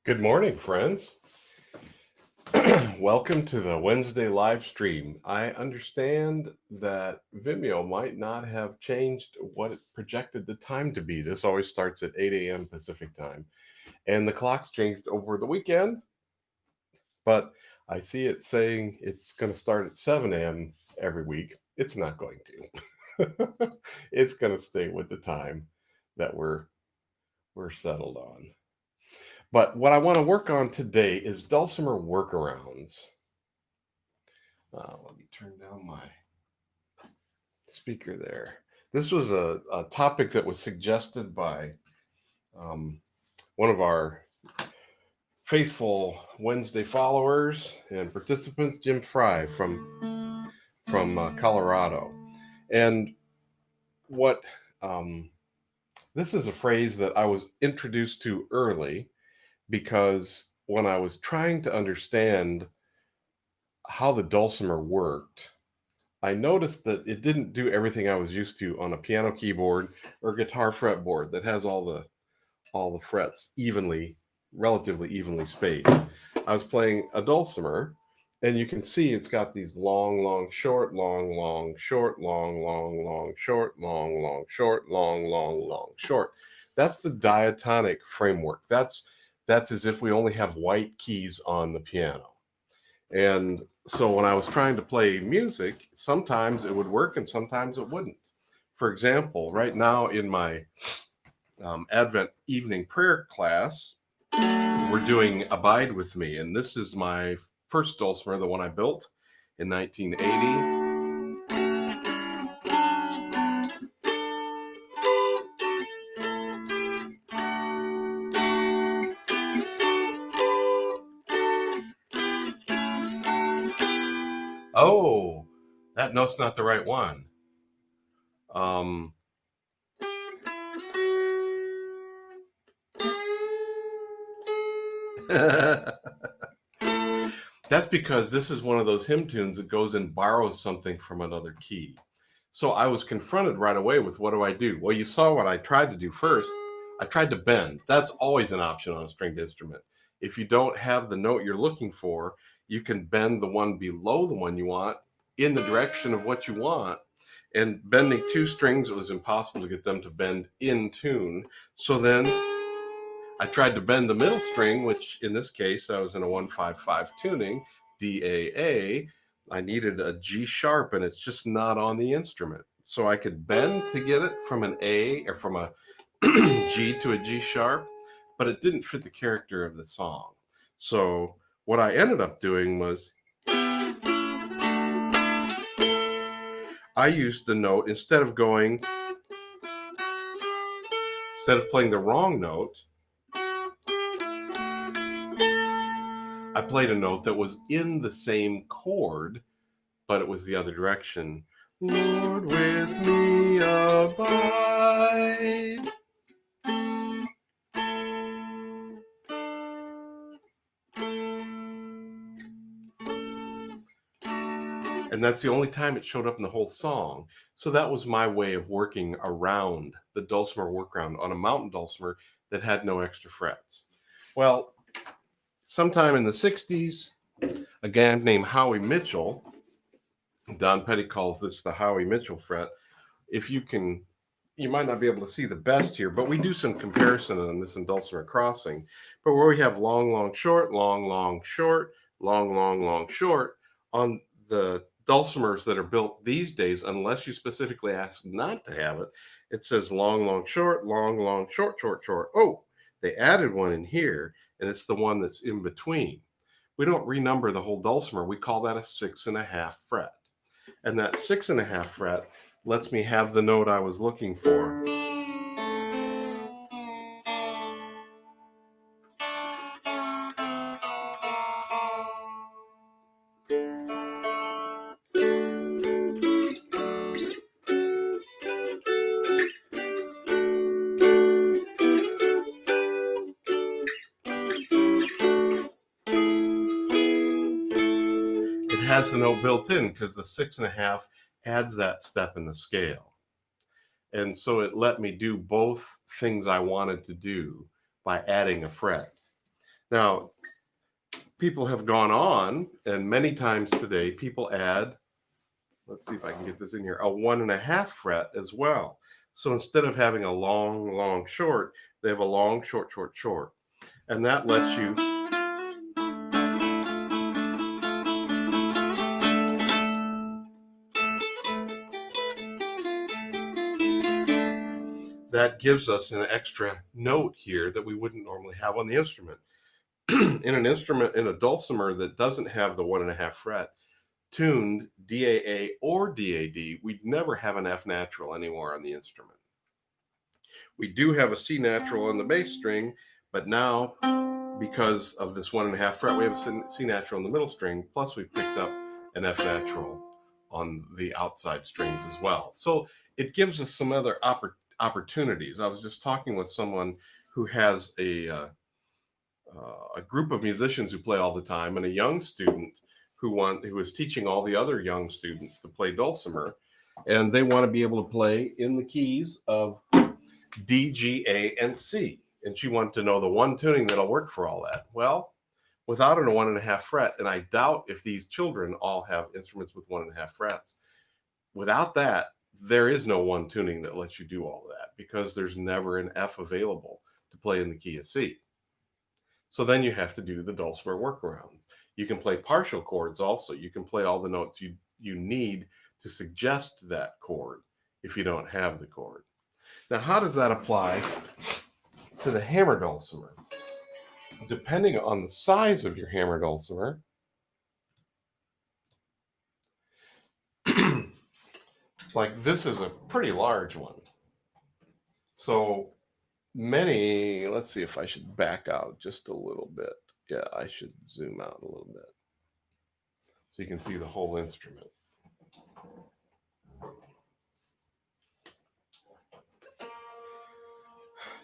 Good morning, friends. Welcome to the Wednesday LiveStream. I understand that Vimeo might not have changed what it projected the time to be. This always starts at 8 a.m. Pacific time, and the clock's changed over the weekend, but I see it saying it's going to start at 7 a.m. every week. It's not going to. It's going to stay with the time that we're settled on. But what I want to work on today is Dulcimer Work-Arounds. Let me turn down my speaker there. This was a topic that was suggested by one of our faithful Wednesday followers and participants, Jim Fry from Colorado. And what this is a phrase that I was introduced to early because when I was trying to understand how the dulcimer worked, I noticed that it didn't do everything I was used to on a piano keyboard or guitar fretboard that has all the frets relatively evenly spaced. I was playing a dulcimer, and you can see it's got these long, long, short, long, long, short, long, long, long, short, long, long, short, long, long, long, short. That's the diatonic framework. That's as if we only have white keys on the piano. And so when I was trying to play music, sometimes it would work and sometimes it wouldn't. For example, right now in my Advent evening prayer class, we're doing Abide With Me. And this is my first dulcimer, the one I built in 1980. Oh, that note's not the right one. That's because this is one of those hymn tunes that goes and borrows something from another key. So I was confronted right away with, what do I do? Well, you saw what I tried to do first. I tried to bend. That's always an option on a stringed instrument. If you don't have the note you're looking for, you can bend the one below the one you want in the direction of what you want. And bending two strings, it was impossible to get them to bend in tune. So then I tried to bend the middle string, which in this case, I was in a 1-5-5 tuning, D-A-A. I needed a G sharp, and it's just not on the instrument. So I could bend to get it from an A or from a G to a G sharp, but it didn't fit the character of the song. So what I ended up doing was I used the note, instead of playing the wrong note, I played a note that was in the same chord, but it was the other direction. Lord, with me abide. And that's the only time it showed up in the whole song. So that was my way of working around the Dulcimer Workaround on a mountain dulcimer that had no extra frets. Well, sometime in the 60s, a guy named Howie Mitchell, Don Petty calls this the Howie Mitchell fret. You might not be able to see the best here, but we do some comparison on this in Dulcimer Crossing. But where we have long, long, short, long, long, short, long, long, long, short, on the dulcimers that are built these days, unless you specifically ask not to have it, it says long, long, short, short, short, short. Oh, they added one in here, and it's the one that's in between. We don't renumber the whole dulcimer. We call that a 6.5 fret. And that 6.5 fret lets me have the note I was looking for. It has the note built in because the 6.5 adds that step in the scale. And so it let me do both things I wanted to do by adding a fret. Now, people have gone on, and many times today, people add, let's see if I can get this in here, a 1.5 fret as well. So instead of having a long, long, short, they have a long, short, short, short. And that lets you that gives us an extra note here that we wouldn't normally have on the instrument. In an instrument, in a dulcimer that doesn't have the 1.5 fret, tuned DAA or DAD, we'd never have an F natural anymore on the instrument. We do have a C natural on the bass string, but now because of this 1.5 fret, we have a C natural in the middle string, plus we've picked up an F natural on the outside strings as well. So it gives us some other opportunities. I was just talking with someone who has a group of musicians who play all the time, and a young student who is teaching all the other young students to play dulcimer, and they want to be able to play in the keys of D, G, A, and C. And she wanted to know the one tuning that'll work for all that. Well, without a 1.5 fret, and I doubt if these children all have instruments with 1.5 frets, without that, there is no one tuning that lets you do all that, because there's never an F available to play in the key of C. So then you have to do the Dulcimer workarounds. You can play partial chords also. You can play all the notes you need to suggest that chord if you don't have the chord. Now, how does that apply to the hammer dulcimer? Depending on the size of your hammer dulcimer, like this is a pretty large one. So many, let's see if I should back out just a little bit. Yeah, I should zoom out a little bit so you can see the whole instrument.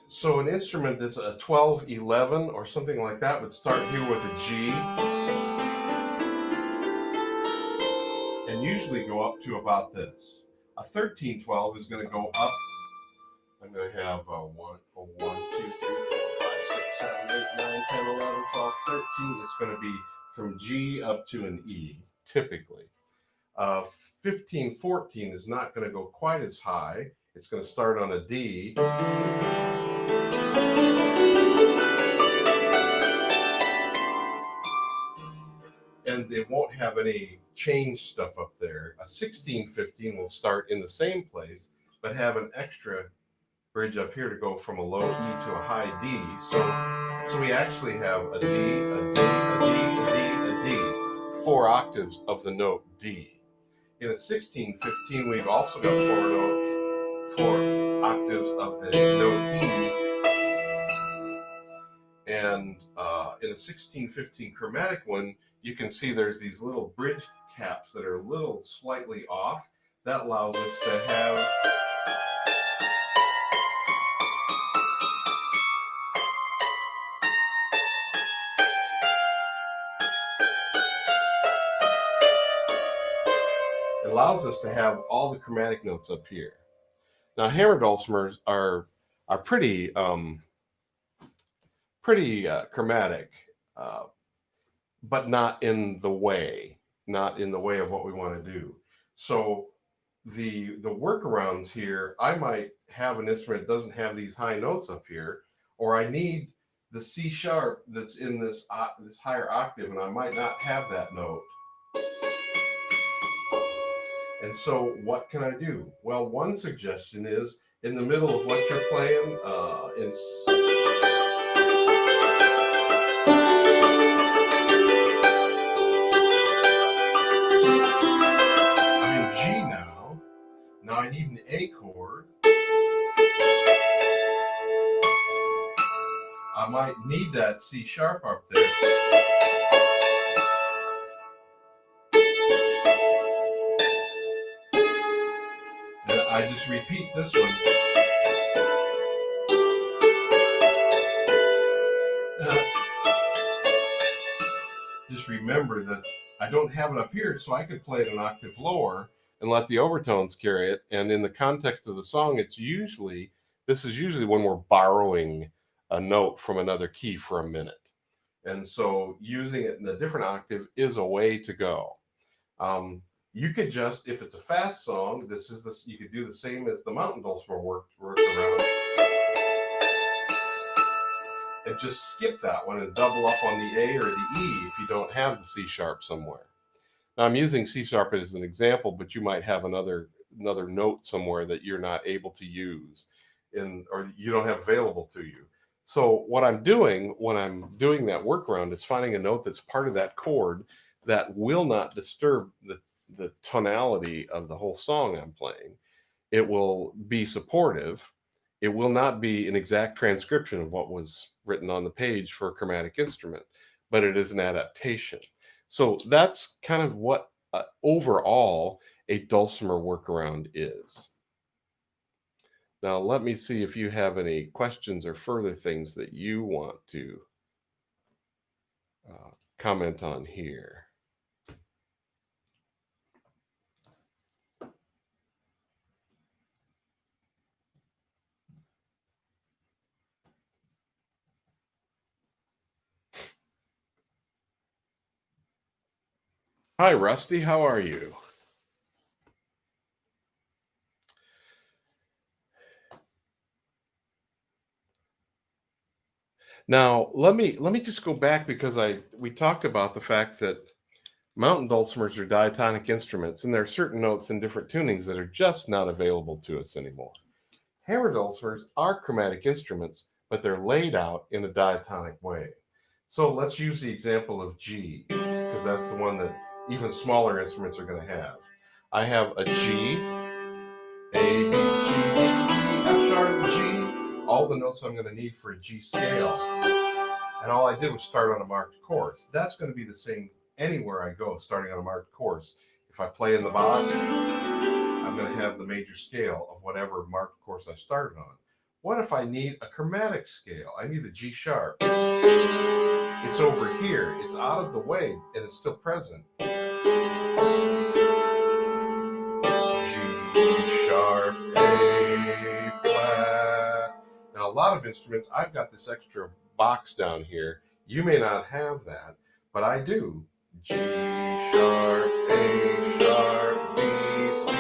So an instrument that's a 12-11 or something like that would start here with a G and usually go up to about this. A 13-12 is going to go up. I'm going to have a 1, 2, 3, 4, 5, 6, 7, 8, 9, 10, 11, 12, 13. It's going to be from G up to an E, typically. 15-14 is not going to go quite as high. It's going to start on a D. And they won't have any change stuff up there. A 16-15 will start in the same place, but have an extra bridge up here to go from a low E to a high D. So we actually have a D, a D, a D, a D, a D, 4 octaves of the note D. In a 16-15, we've also got 4 notes, 4 octaves of the note E. And in a 16-15 chromatic one, you can see there's these little bridge caps that are a little slightly off. That allows us to have all the chromatic notes up here. Now, hammer dulcimers are pretty chromatic, but not in the way of what we want to do. So the workarounds here, I might have an instrument that doesn't have these high notes up here, or I need the C sharp that's in this higher octave, and I might not have that note. And so what can I do? Well, one suggestion is in the middle of what you're playing, I'm in G now. Now I need an A chord. I might need that C sharp up there. And I just repeat this one. Just remember that I don't have it up here, so I could play it an octave lower and let the overtones carry it. And in the context of the song, this is usually when we're borrowing a note from another key for a minute. And so using it in a different octave is a way to go. You could just, if it's a fast song, you could do the same as the mountain dulcimer workaround, and just skip that one and double up on the A or the E if you don't have the C sharp somewhere. Now I'm using C sharp as an example, but you might have another note somewhere that you're not able to use or you don't have available to you. So what I'm doing when I'm doing that workaround is finding a note that's part of that chord that will not disturb the tonality of the whole song I'm playing. It will be supportive. It will not be an exact transcription of what was written on the page for a chromatic instrument, but it is an adaptation. So that's kind of what overall a dulcimer workaround is. Now, let me see if you have any questions or further things that you want to comment on here. Hi, Rusty. How are you? Now, let me just go back because we talked about the fact that mountain dulcimers are diatonic instruments, and there are certain notes in different tunings that are just not available to us anymore. Hammer dulcimers are chromatic instruments, but they're laid out in a diatonic way. So let's use the example of G, because that's the one that even smaller instruments are going to have. I have a G, A, B, C, D, E, F sharp, G, all the notes I'm going to need for a G scale. And all I did was start on a marked chorus. That's going to be the same anywhere I go, starting on a marked chorus. If I play in the box, I'm going to have the major scale of whatever marked chorus I started on. What if I need a chromatic scale? I need a G sharp. It's over here. It's out of the way, and it's still present. G sharp, A flat. Now, a lot of instruments, I've got this extra box down here. You may not have that, but I do. G sharp, A sharp, B, C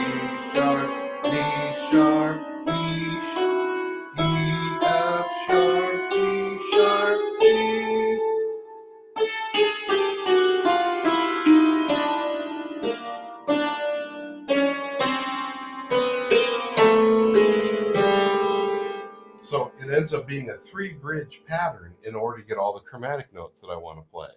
sharp, D sharp, E, F sharp, E sharp, E. So it ends up being a 3-bridge pattern in order to get all the chromatic notes that I want to play.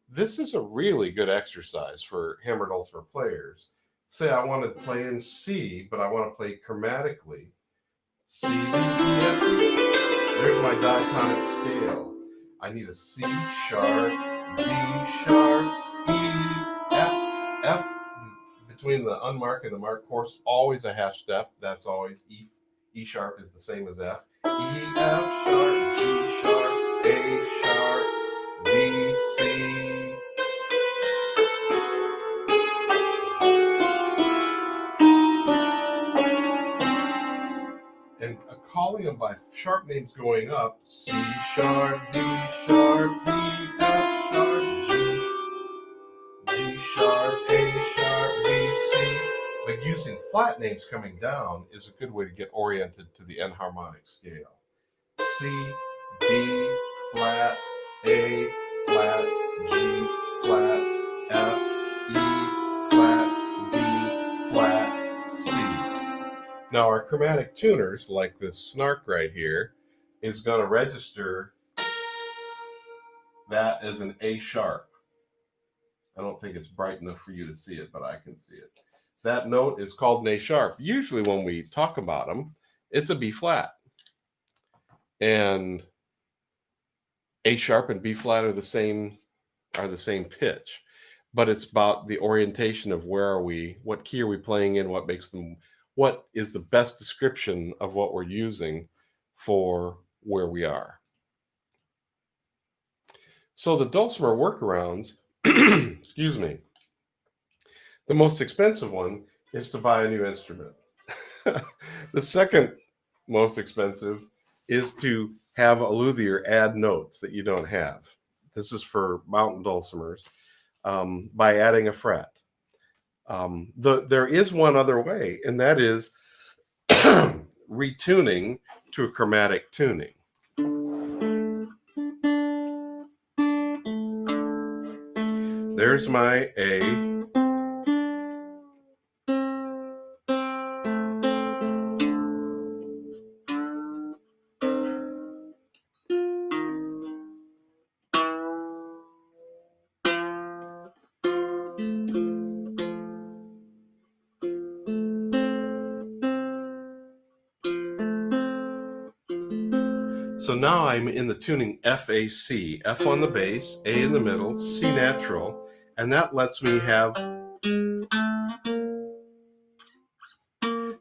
This is a really good exercise for hammer dulcimer players. Say I want to play in C, but I want to play chromatically. C, D, E, F. There's my diatonic scale. I need a C sharp, D sharp, E, F. F between the unmarked and the marked chorus, always a half step. That's always E. E sharp is the same as F. E, F sharp, G sharp, A sharp, B, C. And calling them by sharp names going up, C sharp, D sharp, B, F sharp, G sharp, A sharp, B, C. But using flat names coming down is a good way to get oriented to the enharmonic scale. C, D, flat, A, flat, G, flat, F, E, flat, D, flat, C. Now our chromatic tuners, like this snark right here, is going to register that as an A sharp. I don't think it's bright enough for you to see it, but I can see it. That note is called an A sharp. Usually when we talk about them, it's a B flat. And A sharp and B flat are the same pitch. But it's about the orientation of where are we, what key are we playing in, what is the best description of what we're using for where we are. So the Dulcimer Work-Arounds, excuse me, the most expensive one is to buy a new instrument. The second most expensive is to have a luthier add notes that you don't have. This is for mountain dulcimers, by adding a fret. There is one other way, and that is retuning to a chromatic tuning. There's my A. So now I'm in the tuning FAC, F on the bass, A in the middle, C natural, and that lets me have,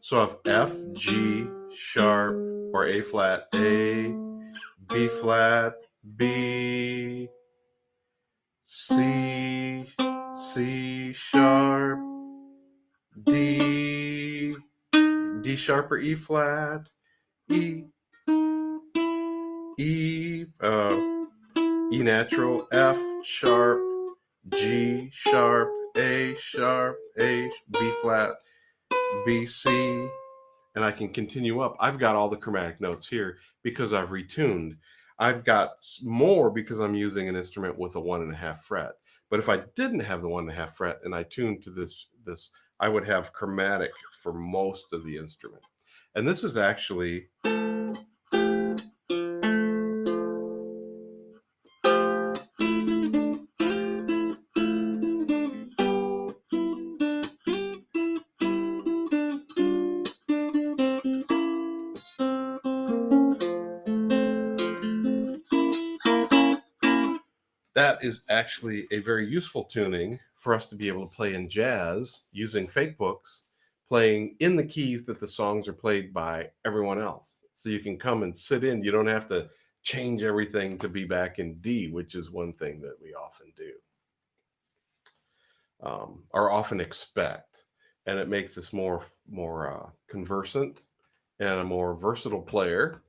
so I have F, G, sharp, or A flat, A, B flat, B, C, C sharp, D, D sharp or E flat, E, E, E natural, F sharp, G sharp, A, B flat, B, C, and I can continue up. I've got all the chromatic notes here because I've retuned. I've got more because I'm using an instrument with a 1.5 fret. But if I didn't have the 1.5 fret and I tuned to this, I would have chromatic for most of the instrument. And this is actually that is actually a very useful tuning for us to be able to play in jazz using fake books, playing in the keys that the songs are played by everyone else. So you can come and sit in. You don't have to change everything to be back in D, which is one thing that we often do, or often expect. And it makes us more conversant and a more versatile player,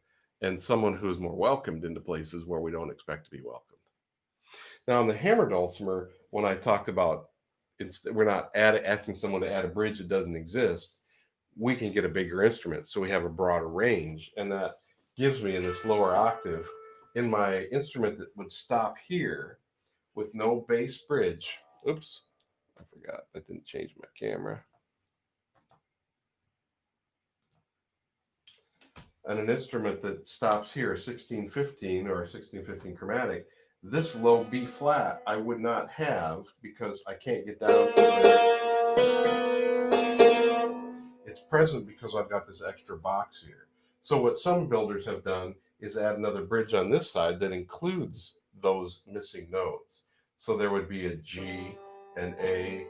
and someone who is more welcomed into places where we don't expect to be welcomed. Now, on the hammer dulcimer, when I talked about we're not asking someone to add a bridge that doesn't exist, we can get a bigger instrument, so we have a broader range, and that gives me in this lower octave, in my instrument that would stop here with no bass bridge. Oops, I forgot, I didn't change my camera. And an instrument that stops here, 1615 or 1615 chromatic, this low B flat I would not have because I can't get down to there. It's present because I've got this extra box here. So what some builders have done is add another bridge on this side that includes those missing notes. So there would be a G, an A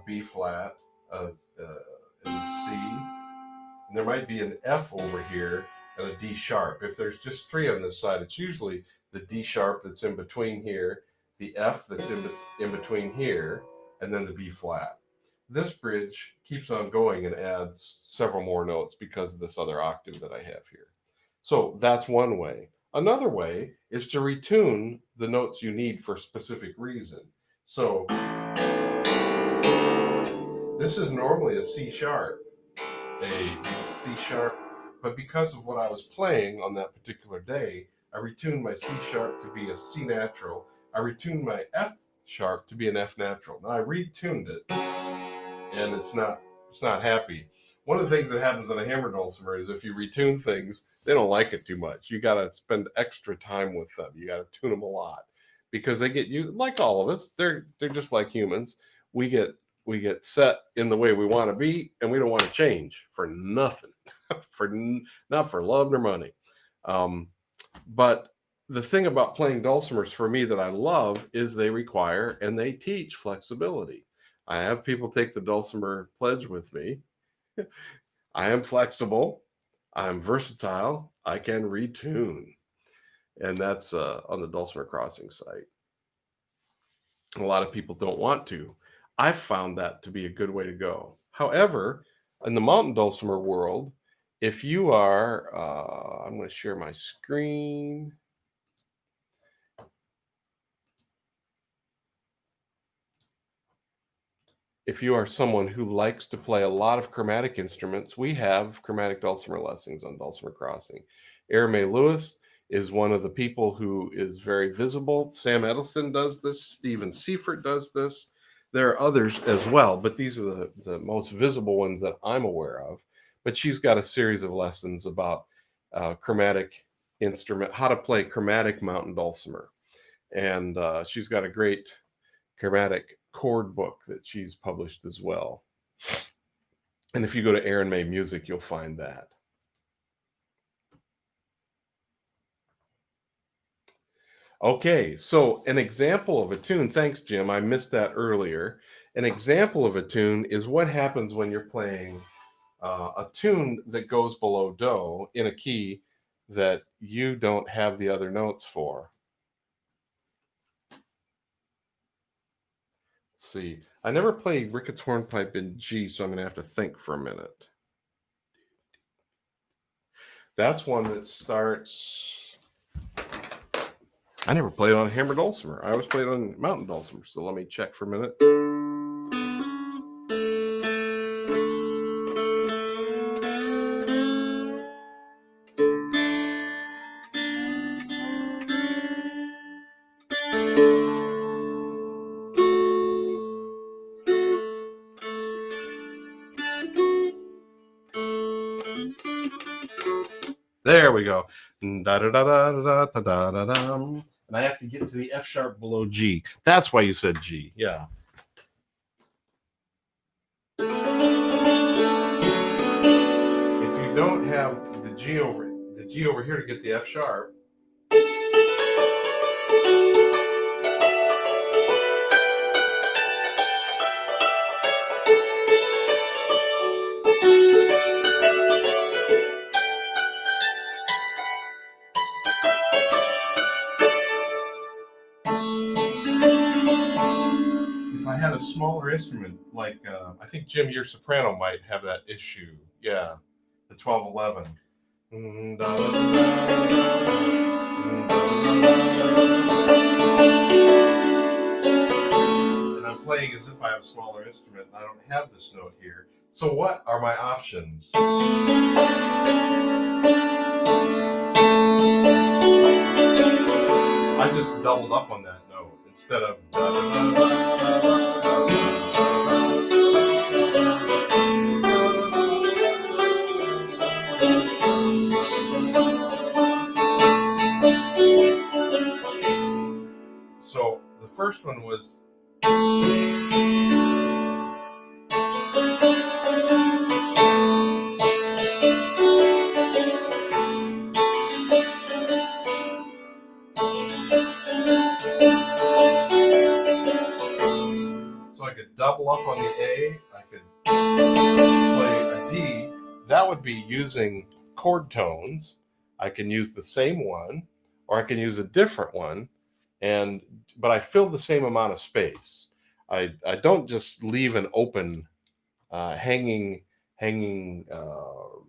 B flat, and a C, and there might be an F over here and a D sharp. If there's just 3 on this side, it's usually the D sharp that's in between here, the F that's in between here, and then the B flat. This bridge keeps on going and adds several more notes because of this other octave that I have here. So that's one way. Another way is to retune the notes you need for a specific reason. So this is normally a C sharp, a C sharp, but because of what I was playing on that particular day, I retuned my C sharp to be a C natural. I retuned my F sharp to be an F natural. Now I retuned it, and it's not happy. One of the things that happens on a hammer dulcimer is if you retune things, they don't like it too much. You got to spend extra time with them. You got to tune them a lot because they get you, like all of us. They're just like humans. We get set in the way we want to be, and we don't want to change for nothing, not for love nor money. But the thing about playing dulcimers for me that I love is they require and they teach flexibility. I have people take the dulcimer pledge with me. I am flexible. I'm versatile. I can retune. And that's on the Dulcimer Crossing site. A lot of people don't want to. I've found that to be a good way to go. However, in the mountain dulcimer world, if you are, I'm going to share my screen. if you are someone who likes to play a lot of chromatic instruments, we have chromatic dulcimer lessons on Dulcimer Crossing. Aaron May Lewis is one of the people who is very visible. Sam Edelson does this. Stephen Seifert does this. There are others as well, but these are the most visible ones that I'm aware of. But she's got a series of lessons about chromatic instrument, how to play chromatic mountain dulcimer. And she's got a great chromatic chord book that she's published as well. And if you go to Aaron May Music, you'll find that. Okay, so an example of a tune, thanks Jim, I missed that earlier. An example of a tune is what happens when you're playing a tune that goes below Do in a key that you don't have the other notes for. Let's see, I never played Ricketts Hornpipe in G, so I'm gonna have to think for a minute. That's one that starts. I never played on hammer dulcimer. I always played on mountain dulcimer. So let me check for a minute. There we go. Da, da, da, da, da, da, da, da, da. And I have to get to the F sharp below G. That's why you said G. Yeah. If you don't have the G over here to get the F sharp, if I had a smaller instrument, like I think Jim, your soprano might have that issue. Yeah, the 1211. And I'm playing as if I have a smaller instrument and I don't have this note here. So what are my options? I just doubled up on that note instead of. So the first one was. So I could double up on the A, I could play a D. That would be using chord tones. I can use the same one, or I can use a different one, but I fill the same amount of space. I don't just leave an open hanging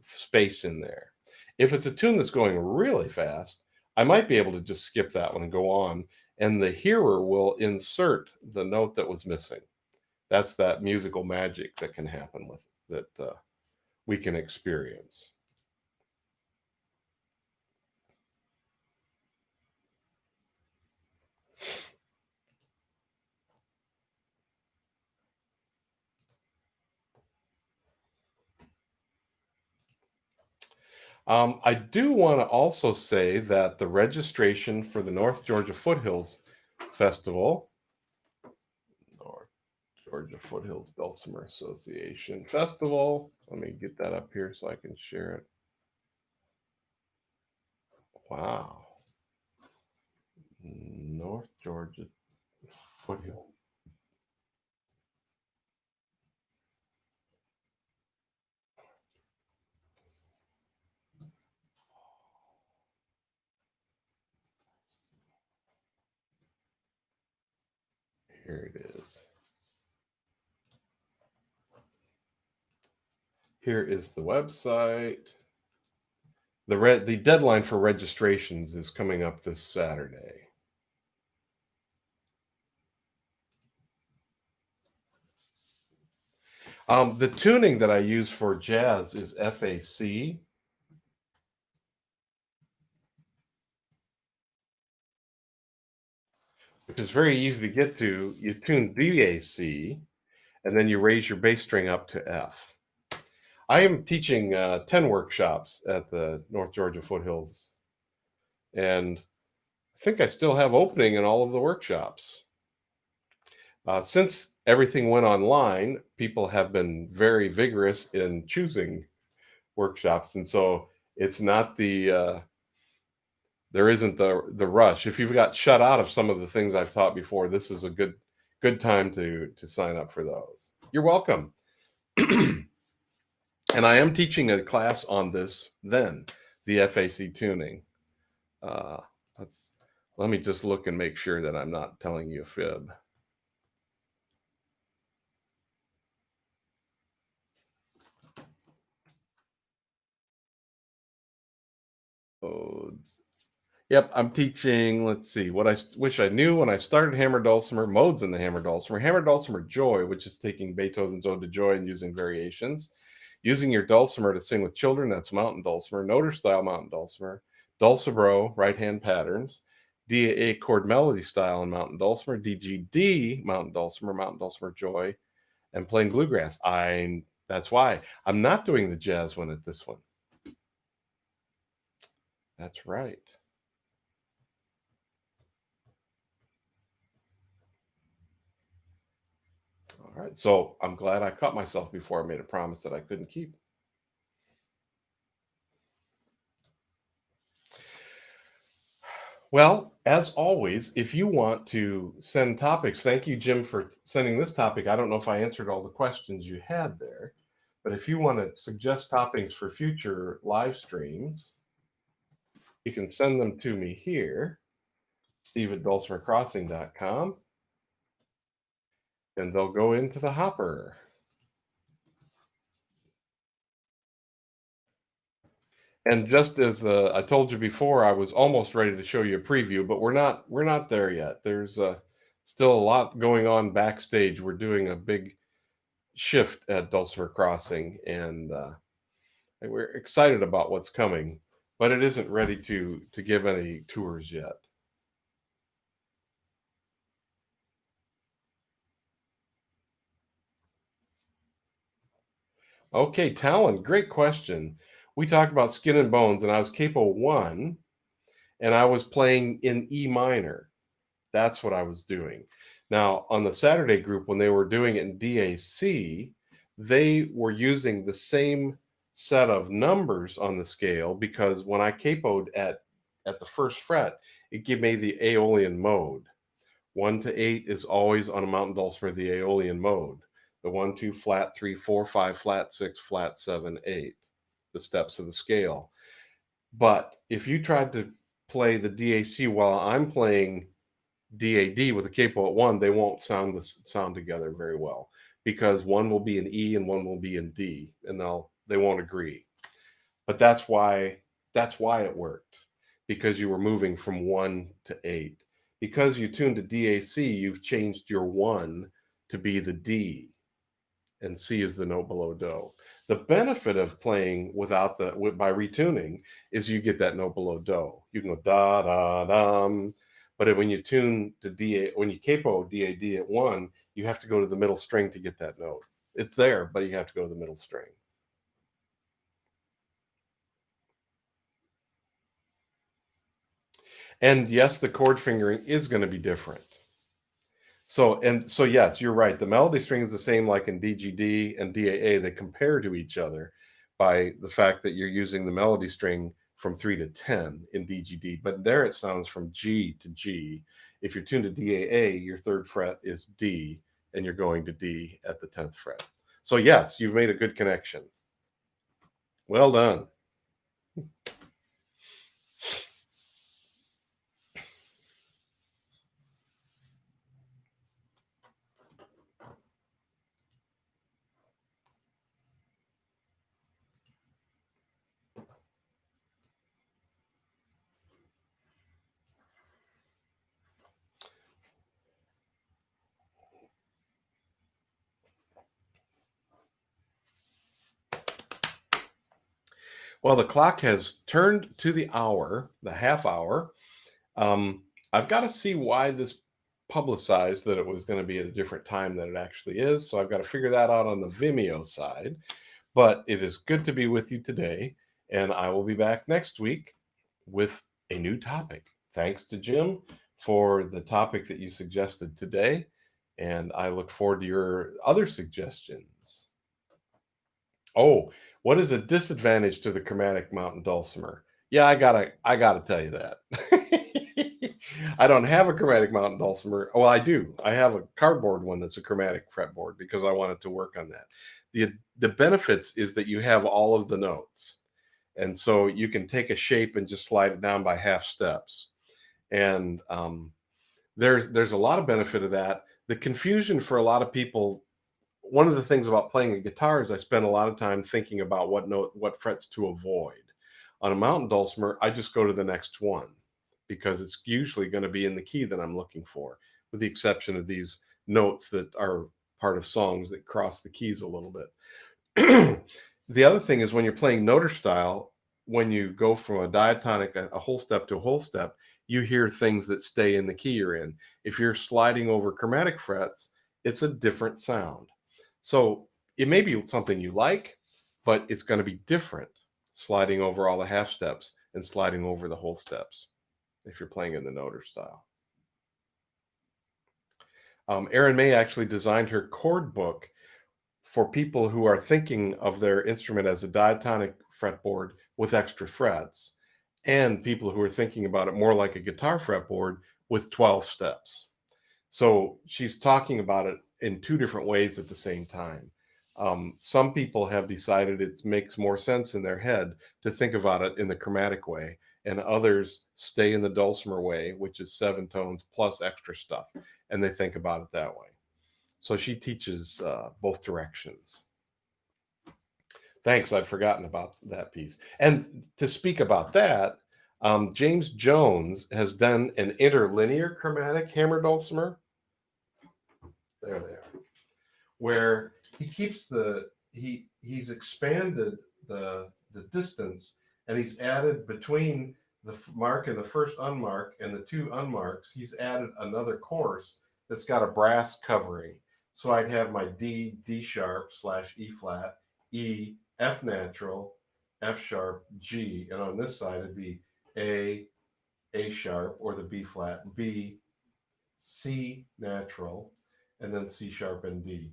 space in there. If it's a tune that's going really fast, I might be able to just skip that one and go on, and the hearer will insert the note that was missing. That's that musical magic that can happen with that we can experience. I do want to also say that the registration for the North Georgia Foothills Festival, North Georgia Foothills Dulcimer Association Festival, let me get that up here so I can share it. Wow. North Georgia Foothill. Here it is. Here is the website. The deadline for registrations is coming up this Saturday. The tuning that I use for jazz is FAC, which is very easy to get to. You tune DAC, and then you raise your bass string up to F. I am teaching 10 workshops at the North Georgia Foothills, and I think I still have opening in all of the workshops. Since everything went online, people have been very vigorous in choosing workshops, and so it's not there isn't the rush. If you've got shut out of some of the things I've taught before, this is a good time to sign up for those. You're welcome. And I am teaching a class on this then, the FAC tuning. Uh, let's let me just look and make sure that I'm not telling you a fib. Modes. Yep, I'm teaching. Let's see what I wish I knew when I started Hammer Dulcimer. Modes in the Hammer Dulcimer. Hammer Dulcimer Joy, which is taking Beethoven's Ode to Joy and using variations. Using your dulcimer to sing with children, that's mountain dulcimer. Noter style mountain dulcimer. Dulcibro, right hand patterns. DAA chord melody style in mountain dulcimer. DGD mountain dulcimer Joy, and playing bluegrass. That's why I'm not doing the jazz one at this one. That's right. All right. So I'm glad I caught myself before I made a promise that I couldn't keep. Well, as always, if you want to send topics, thank you, Jim, for sending this topic. I don't know if I answered all the questions you had there, but if you want to suggest topics for future live streams, you can send them to me here, steve@dulcimercrossing.com, and they'll go into the hopper. And just as I told you before, I was almost ready to show you a preview, but we're not there yet. There's still a lot going on backstage. We're doing a big shift at Dulcimer Crossing, and we're excited about what's coming, but it isn't ready to give any tours yet. Okay, Talon, great question. We talked about Skin and Bones, and I was capo 1, and I was playing in E minor. That's what I was doing. Now, on the Saturday group, when they were doing it in DAC, they were using the same set of numbers on the scale, because when I capoed at the first fret, it gave me the Aeolian mode. 1 to 8 is always on a mountain dulcimer, the Aeolian mode. The 1, 2, flat, 3, 4, 5, flat, 6, flat, 7, 8, the steps of the scale. But if you tried to play the DAC while I'm playing DAD with a capo at 1, they won't sound together very well, because one will be in E and one will be in D, and they won't agree. But that's why it worked, because you were moving from 1 to 8. Because you tuned to DAC, you've changed your 1 to be the D, and C is the note below Do. The benefit of playing by retuning is you get that note below Do. You can go da da dum, but when you tune to when you capo DAD at 1, you have to go to the middle string to get that note. It's there, but you have to go to the middle string. And yes, the chord fingering is going to be different. So yes, you're right. The melody string is the same, like in DGD and DAA. They compare to each other by the fact that you're using the melody string from 3 to 10 in DGD, but there it sounds from G to G. If you're tuned to DAA, your 3rd fret is D, and you're going to D at the 10th fret. So yes, you've made a good connection. Well done. Well, the clock has turned to the hour, the half hour. I've got to see why this publicized that it was going to be at a different time than it actually is. So I've got to figure that out on the Vimeo side. But it is good to be with you today. And I will be back next week with a new topic. Thanks to Jim for the topic that you suggested today. And I look forward to your other suggestions. Oh, what is a disadvantage to the chromatic mountain dulcimer? Yeah, I gotta tell you that. I don't have a chromatic mountain dulcimer. Well, I do. I have a cardboard one that's a chromatic fretboard because I wanted to work on that. The benefits is that you have all of the notes. And so you can take a shape and just slide it down by half steps. And there's a lot of benefit of that. The confusion for a lot of people, one of the things about playing a guitar is I spend a lot of time thinking about what frets to avoid. On a mountain dulcimer, I just go to the next one because it's usually going to be in the key that I'm looking for, with the exception of these notes that are part of songs that cross the keys a little bit. The other thing is when you're playing noter style, when you go from a diatonic, a whole step to a whole step, you hear things that stay in the key you're in. If you're sliding over chromatic frets, it's a different sound. So it may be something you like, but it's going to be different sliding over all the half steps and sliding over the whole steps if you're playing in the noter style. Erin May actually designed her chord book for people who are thinking of their instrument as a diatonic fretboard with extra frets, and people who are thinking about it more like a guitar fretboard with 12 steps. So she's talking about it in two different ways at the same time. Some people have decided it makes more sense in their head to think about it in the chromatic way, and others stay in the dulcimer way, which is 7 tones plus extra stuff, and they think about it that way. So she teaches both directions. Thanks, I'd forgotten about that piece. And to speak about that, James Jones has done an interlinear chromatic hammer dulcimer. There they are. Where he keeps he's expanded the distance, and he's added between the mark and the first unmark and the two unmarks, he's added another course that's got a brass covering. So I'd have my D sharp / E flat, E, F natural, F sharp, G, and on this side it'd be A sharp, or the B flat, B, C natural, and then C sharp and D.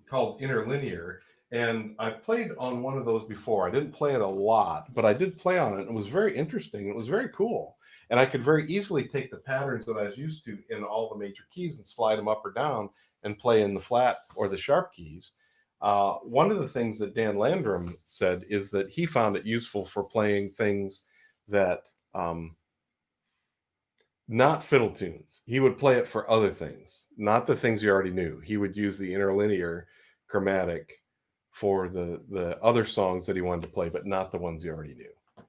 Called interlinear, and I've played on one of those before. I didn't play it a lot, but I did play on it. It was very interesting. It was very cool, and I could very easily take the patterns that I was used to in all the major keys and slide them up or down and play in the flat or the sharp keys. One of the things that Dan Landrum said is that he found it useful for playing things that not fiddle tunes. He would play it for other things, not the things you already knew. He would use the interlinear chromatic for the other songs that he wanted to play, but not the ones he already knew.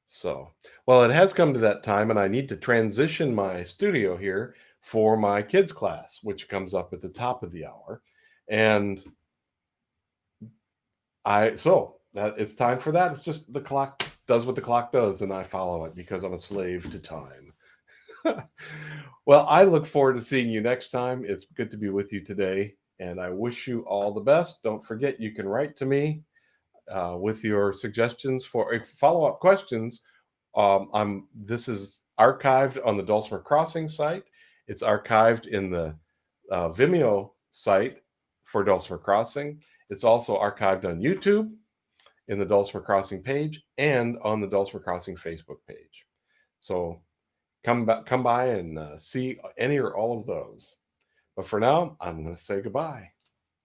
So, well, it has come to that time, and I need to transition my studio here for my kids' class, which comes up at the top of the hour. And it's time for that. It's just the clock does what the clock does, and I follow it because I'm a slave to time. Well, I look forward to seeing you next time. It's good to be with you today, and I wish you all the best. Don't forget, you can write to me with your suggestions for follow-up questions. This is archived on the Dulcimer Crossing site. It's archived in the Vimeo site for Dulcimer Crossing. It's also archived on YouTube in the Dulcimer Crossing page and on the Dulcimer Crossing Facebook page. So come by and see any or all of those. But for now, I'm going to say goodbye.